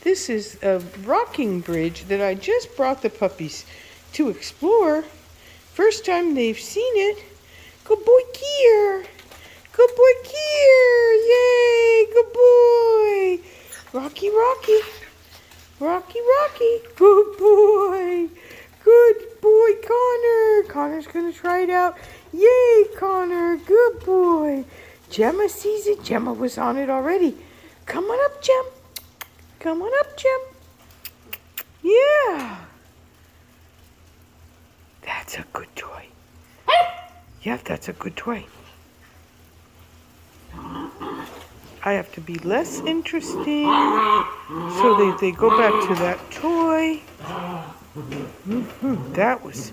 This is a rocking bridge that I just brought the puppies to explore. First time they've seen it. Good boy, Kier. Good boy, Kier. Yay, good boy. Rocky, Rocky. Rocky, Rocky. Good boy. Good boy, Connor. Connor's going to try it out. Yay, Connor. Good boy. Gemma sees it. Gemma was on it already. Come on up, Gem. Come on up, Gem. Yeah. That's a good toy. Yeah, that's a good toy. I have to be less interesting so they go back to that toy. That was,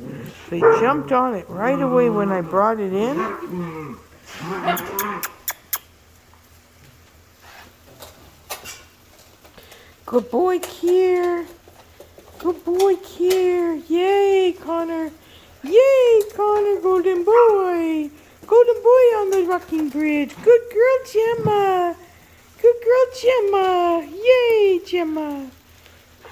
they jumped on it right away when I brought it in. Good boy, Kier. Good boy, Kier. Yay, Connor. Yay, Connor, golden boy. Golden boy on the rocking bridge. Good girl, Gemma. Good girl, Gemma. Yay, Gemma.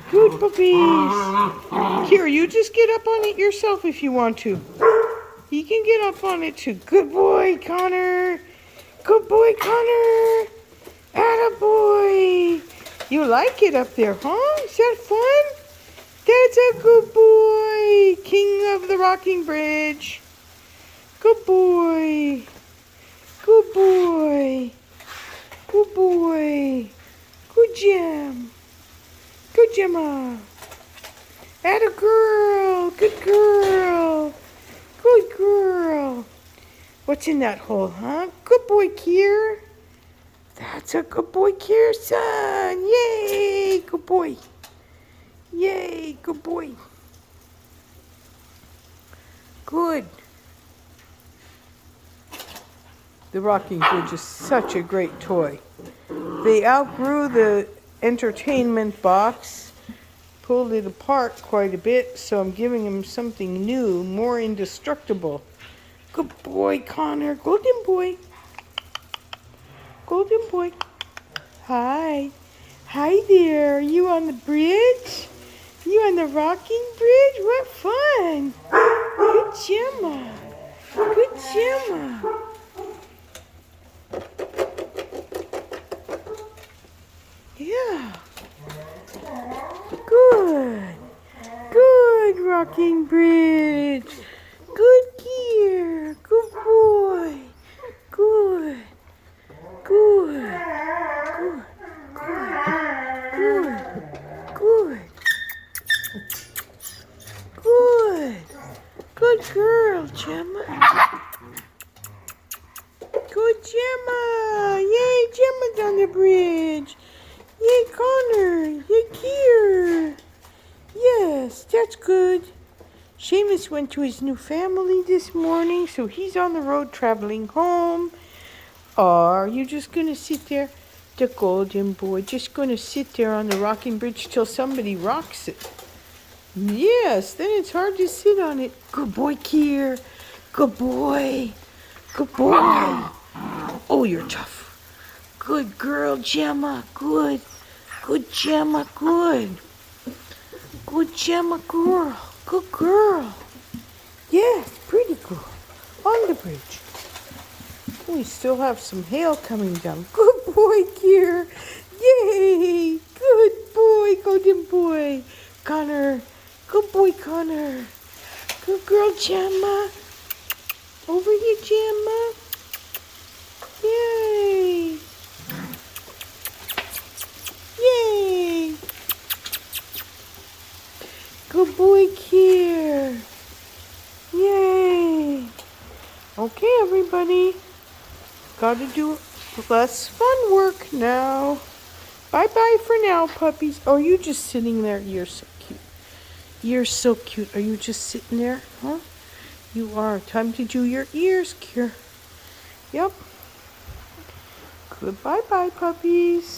Good puppies. Here, you just get up on it yourself if you want to. You can get up on it too. Good boy, Connor. Good boy, Connor. Attaboy. You like it up there, huh? Is that fun? That's a good boy. King of the rocking bridge. Good boy. Good boy. Good boy. Good Gem. Good Gemma. Atta girl. Good girl. Good girl. What's in that hole, huh? Good boy, Kier. That's a good boy, Kier, son. Yay. Good boy. Yay. Good boy. Good. The rocking bridge is such a great toy. They outgrew the entertainment box, pulled it apart quite a bit, so I'm giving them something new, more indestructible. Good boy, Connor. Golden boy. Golden boy. Hi. Hi there. You on the bridge? You on the rocking bridge? What fun. Good Gemma. Good Gemma. Yeah. Good. Good rocking bridge. Good gear. Good boy. Good. Good. Good. Good. Good. Good. Good girl, Gemma. Good Gemma. Yay, Gemma's on the bridge. Yay, Connor. Yay, Kier. Yes, that's good. Seamus went to his new family this morning, so he's on the road traveling home. Are you just going to sit there? The golden boy just going to sit there on the rocking bridge till somebody rocks it. Yes, then it's hard to sit on it. Good boy, Kier. Good boy. Good boy. Oh, you're tough. Good girl, Gemma. Good. Good Gemma. Good. Good Gemma girl. Good girl. Yes, pretty girl. On the bridge. We still have some hail coming down. Good boy, Kier. Yay. Good boy, golden boy. Connor. Good boy, Connor. Good girl, Gemma. Over here, Gemma. Yay. Yay. Good boy, Kier. Yay. Okay, everybody. Got to do less fun work now. Bye-bye for now, puppies. Oh, you just sitting there. You're so cute. You're so cute. Are you just sitting there? Huh? You are. Time to do your ears, Kier. Yep. Goodbye, bye, puppies.